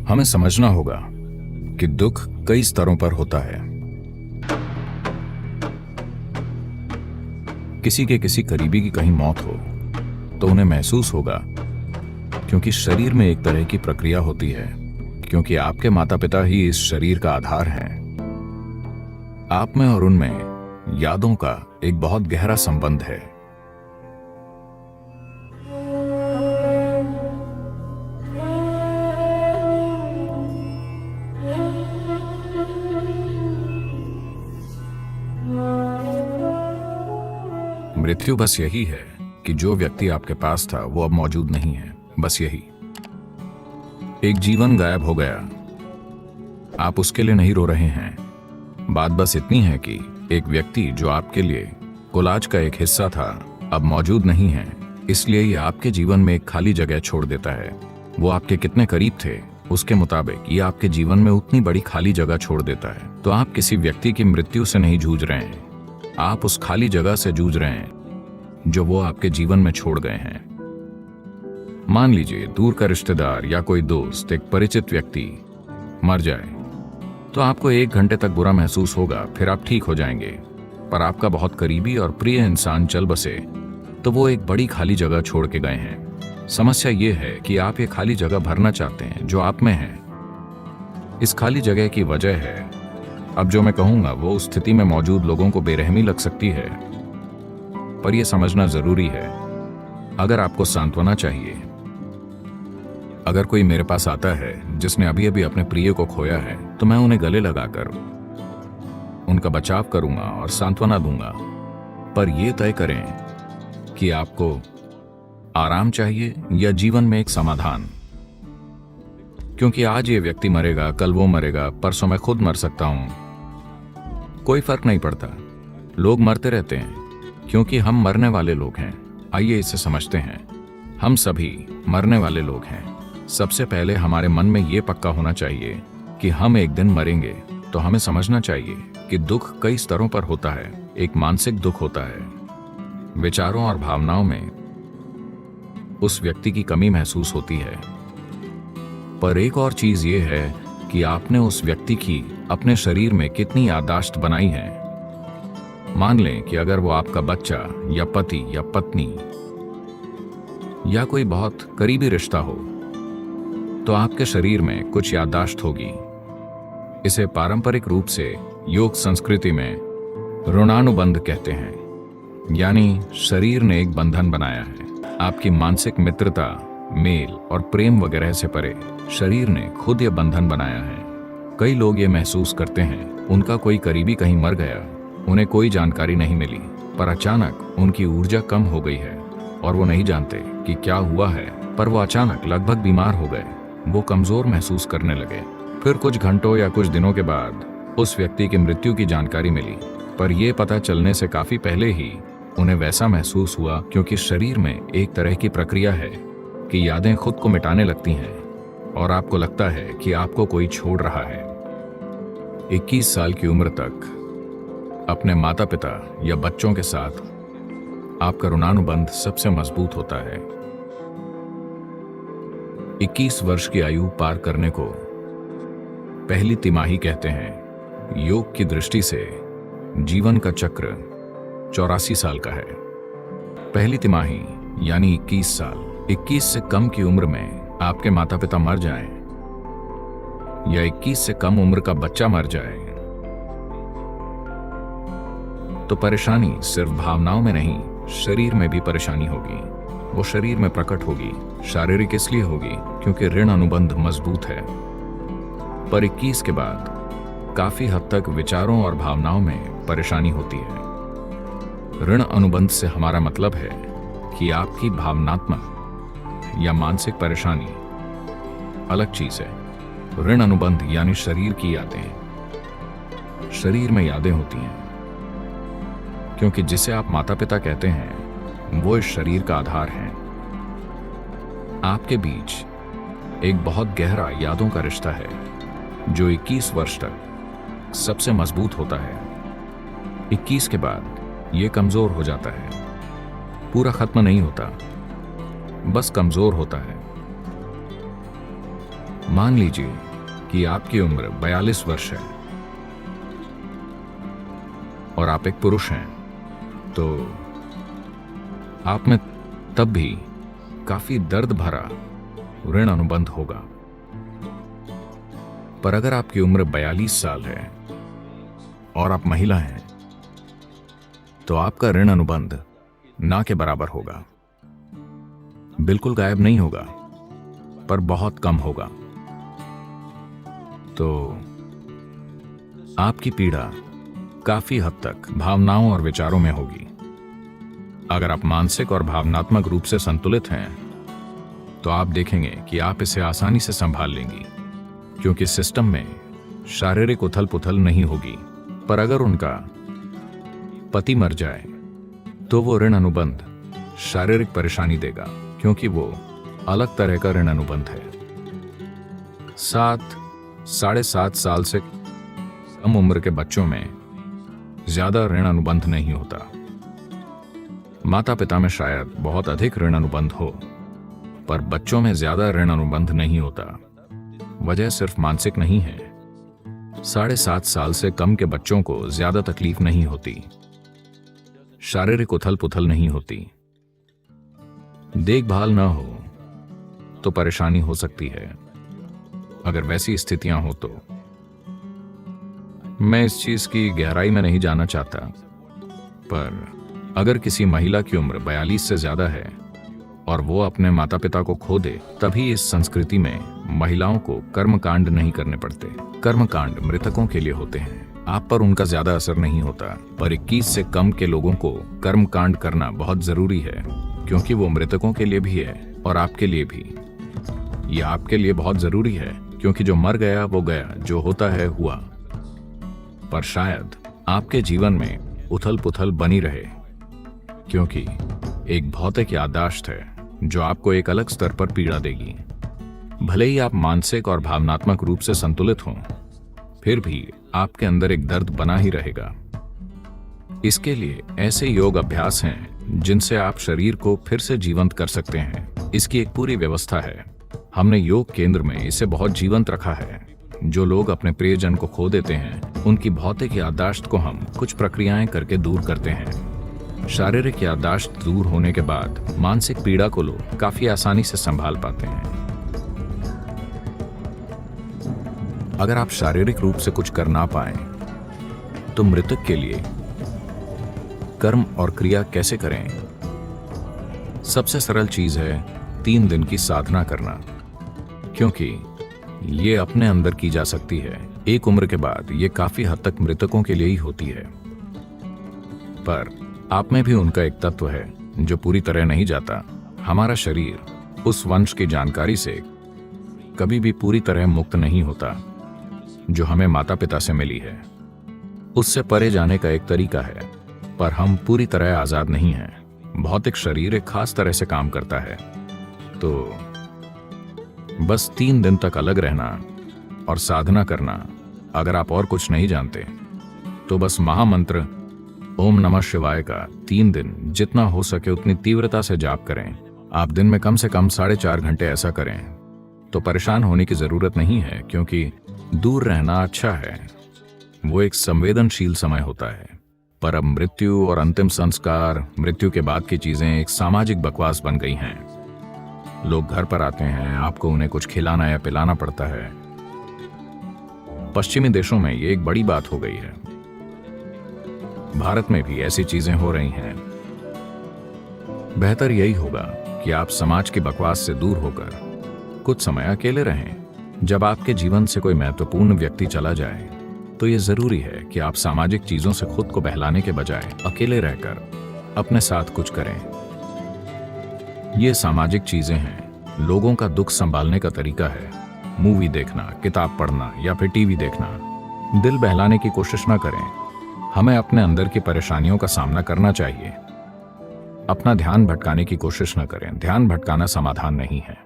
हमें समझना होगा कि दुख कई स्तरों पर होता है। किसी के किसी करीबी की कहीं मौत हो तो उन्हें महसूस होगा, क्योंकि शरीर में एक तरह की प्रक्रिया होती है, क्योंकि आपके माता पिता ही इस शरीर का आधार हैं। आप में और उनमें यादों का एक बहुत गहरा संबंध है। मृत्यु बस यही है कि जो व्यक्ति आपके पास था वो अब मौजूद नहीं है। बस यही। एक जीवन गायब हो गया। आप उसके लिए नहीं रो रहे हैं। बात बस इतनी है कि एक व्यक्ति जो आपके लिए कोलाज का एक हिस्सा था अब मौजूद नहीं है, इसलिए ये आपके जीवन में एक खाली जगह छोड़ देता है। वो आपके कितने करीब थे उसके मुताबिक ये आपके जीवन में उतनी बड़ी खाली जगह छोड़ देता है। तो आप किसी व्यक्ति की मृत्यु से नहीं जूझ रहे हैं, आप उस खाली जगह से जूझ रहे हैं जो वो आपके जीवन में छोड़ गए हैं। मान लीजिए दूर का रिश्तेदार या कोई दोस्त, एक परिचित व्यक्ति मर जाए तो आपको 1 घंटे तक बुरा महसूस होगा, फिर आप ठीक हो जाएंगे। पर आपका बहुत करीबी और प्रिय इंसान चल बसे तो वो एक बड़ी खाली जगह छोड़ के गए हैं। समस्या ये है कि आप ये खाली जगह भरना चाहते हैं जो आप में है। इस खाली जगह की वजह है, अब जो मैं कहूंगा वो उस स्थिति में मौजूद लोगों को बेरहमी लग सकती है, पर यह समझना जरूरी है। अगर आपको सांत्वना चाहिए, अगर कोई मेरे पास आता है जिसने अभी अभी अपने प्रिय को खोया है, तो मैं उन्हें गले लगाकर उनका बचाव करूंगा और सांत्वना दूंगा। पर यह तय करें कि आपको आराम चाहिए या जीवन में एक समाधान, क्योंकि आज ये व्यक्ति मरेगा, कल वो मरेगा, परसों मैं खुद मर सकता हूं। कोई फर्क नहीं पड़ता। लोग मरते रहते हैं क्योंकि हम मरने वाले लोग हैं। आइए इसे समझते हैं। हम सभी मरने वाले लोग हैं। सबसे पहले हमारे मन में यह पक्का होना चाहिए कि हम एक दिन मरेंगे। तो हमें समझना चाहिए कि दुख कई स्तरों पर होता है। एक मानसिक दुख होता है, विचारों और भावनाओं में उस व्यक्ति की कमी महसूस होती है। पर एक और चीज ये है कि आपने उस व्यक्ति की अपने शरीर में कितनी याददाश्त बनाई है। मान लें कि अगर वो आपका बच्चा या पति या पत्नी या कोई बहुत करीबी रिश्ता हो तो आपके शरीर में कुछ याददाश्त होगी। इसे पारंपरिक रूप से योग संस्कृति में ऋणानुबंध कहते हैं, यानी शरीर ने एक बंधन बनाया है। आपकी मानसिक मित्रता, मेल और प्रेम वगैरह से परे शरीर ने खुद यह बंधन बनाया है। कई लोग ये महसूस करते हैं उनका कोई करीबी कहीं मर गया, उन्हें कोई जानकारी नहीं मिली, पर अचानक उनकी ऊर्जा कम हो गई है और वो नहीं जानते कि क्या हुआ है, पर वो अचानक लगभग बीमार हो गए। वो कमजोर महसूस करने लगे। फिर कुछ घंटों या कुछ दिनों के बाद उस व्यक्ति की मृत्यु की जानकारी मिली, पर यह पता चलने से काफी पहले ही उन्हें वैसा महसूस हुआ, क्योंकि शरीर में एक तरह की प्रक्रिया है कि यादें खुद को मिटाने लगती हैं और आपको लगता है कि आपको कोई छोड़ रहा है। 21 साल की उम्र तक अपने माता पिता या बच्चों के साथ आपका ऋणानुबंध सबसे मजबूत होता है। 21 वर्ष की आयु पार करने को पहली तिमाही कहते हैं। योग की दृष्टि से जीवन का चक्र 84 साल का है। पहली तिमाही यानी 21 साल। 21 से कम की उम्र में आपके माता पिता मर जाएं या 21 से कम उम्र का बच्चा मर जाए तो परेशानी सिर्फ भावनाओं में नहीं, शरीर में भी परेशानी होगी। वो शरीर में प्रकट होगी। शारीरिक इसलिए होगी क्योंकि ऋण अनुबंध मजबूत है, पर 21 के बाद काफी हद तक विचारों और भावनाओं में परेशानी होती है। ऋण अनुबंध से हमारा मतलब है कि आपकी भावनात्मक या मानसिक परेशानी अलग चीज है। ऋण अनुबंध यानी शरीर की यादें। शरीर में यादें होती हैं क्योंकि जिसे आप माता पिता कहते हैं वो इस शरीर का आधार है। आपके बीच एक बहुत गहरा यादों का रिश्ता है जो 21 वर्ष तक सबसे मजबूत होता है। 21 के बाद ये कमजोर हो जाता है। पूरा खत्म नहीं होता, बस कमजोर होता है। मान लीजिए कि आपकी उम्र 42 वर्ष है और आप एक पुरुष हैं, तो आप में तब भी काफी दर्द भरा ऋण अनुबंध होगा। पर अगर आपकी उम्र 42 साल है और आप महिला हैं, तो आपका ऋण अनुबंध ना के बराबर होगा। बिल्कुल गायब नहीं होगा, पर बहुत कम होगा। तो आपकी पीड़ा काफी हद तक भावनाओं और विचारों में होगी। अगर आप मानसिक और भावनात्मक रूप से संतुलित हैं, तो आप देखेंगे कि आप इसे आसानी से संभाल लेंगी, क्योंकि सिस्टम में शारीरिक उथल पुथल नहीं होगी। पर अगर उनका पति मर जाए, तो वो ऋण अनुबंध शारीरिक परेशानी देगा, क्योंकि वो अलग तरह का ऋण अनुबंध है। 7-7.5 साल से कम उम्र के बच्चों में ज्यादा ऋण अनुबंध नहीं होता। माता पिता में शायद बहुत अधिक ऋण अनुबंध हो, पर बच्चों में ज्यादा ऋण अनुबंध नहीं होता। वजह सिर्फ मानसिक नहीं है। 7.5 साल से कम के बच्चों को ज्यादा तकलीफ नहीं होती, शारीरिक उथल पुथल नहीं होती। देखभाल न हो तो परेशानी हो सकती है। अगर वैसी स्थितियां हो तो मैं इस चीज की गहराई में नहीं जाना चाहता, पर अगर किसी महिला की उम्र 42 से ज्यादा है और वो अपने माता पिता को खो दे, तभी इस संस्कृति में महिलाओं को कर्मकांड नहीं करने पड़ते। कर्मकांड मृतकों के लिए होते हैं, आप पर उनका ज्यादा असर नहीं होता। पर 21 से कम के लोगों को कर्मकांड करना बहुत जरूरी है, क्योंकि वो मृतकों के लिए भी है और आपके लिए भी। यह आपके लिए बहुत जरूरी है, क्योंकि जो मर गया वो गया, जो होता है हुआ। पर शायद आपके जीवन में उथल पुथल बनी रहे, क्योंकि एक भौतिक याददाश्त है जो आपको एक अलग स्तर पर पीड़ा देगी। भले ही आप मानसिक और भावनात्मक रूप से संतुलित हों, फिर भी आपके अंदर एक दर्द बना ही रहेगा। इसके लिए ऐसे योग अभ्यास हैं जिनसे आप शरीर को फिर से जीवंत कर सकते हैं। इसकी एक पूरी व्यवस्था है। हमने योग केंद्र में इसे बहुत जीवंत रखा है। जो लोग अपने प्रियजन को खो देते हैं, उनकी भौतिक याददाश्त को हम कुछ प्रक्रियाएं करके दूर करते हैं। शारीरिक याददाश्त दूर होने के बाद मानसिक पीड़ा को लोग काफी आसानी से संभाल पाते हैं। अगर आप शारीरिक रूप से कुछ कर ना पाए, तो मृतक के लिए कर्म और क्रिया कैसे करें? सबसे सरल चीज है 3 दिन की साधना करना, क्योंकि ये अपने अंदर की जा सकती है। एक उम्र के बाद ये काफी हद तक मृतकों के लिए ही होती है, पर आप में भी उनका एक तत्व है जो पूरी तरह नहीं जाता। हमारा शरीर उस वंश की जानकारी से कभी भी पूरी तरह मुक्त नहीं होता जो हमें माता पिता से मिली है। उससे परे जाने का एक तरीका है, पर हम पूरी तरह आजाद नहीं हैं। भौतिक शरीर एक खास तरह से काम करता है। तो बस 3 दिन तक अलग रहना और साधना करना। अगर आप और कुछ नहीं जानते, तो बस महामंत्र ओम नमः शिवाय का 3 दिन जितना हो सके उतनी तीव्रता से जाप करें। आप दिन में कम से कम 4.5 घंटे ऐसा करें। तो परेशान होने की जरूरत नहीं है, क्योंकि दूर रहना अच्छा है। वो एक संवेदनशील समय होता है। पर अब मृत्यु और अंतिम संस्कार, मृत्यु के बाद की चीजें एक सामाजिक बकवास बन गई हैं। लोग घर पर आते हैं, आपको उन्हें कुछ खिलाना या पिलाना पड़ता है। पश्चिमी देशों में ये एक बड़ी बात हो गई है। भारत में भी ऐसी चीजें हो रही हैं। बेहतर यही होगा कि आप समाज की बकवास से दूर होकर कुछ समय अकेले रहें। जब आपके जीवन से कोई महत्वपूर्ण व्यक्ति चला जाए, तो यह जरूरी है कि आप सामाजिक चीजों से खुद को बहलाने के बजाय अकेले रहकर अपने साथ कुछ करें। ये सामाजिक चीजें हैं, लोगों का दुख संभालने का तरीका है। मूवी देखना, किताब पढ़ना या फिर टीवी देखना। दिल बहलाने की कोशिश ना करें। हमें अपने अंदर की परेशानियों का सामना करना चाहिए। अपना ध्यान भटकाने की कोशिश न करें। ध्यान भटकाना समाधान नहीं है।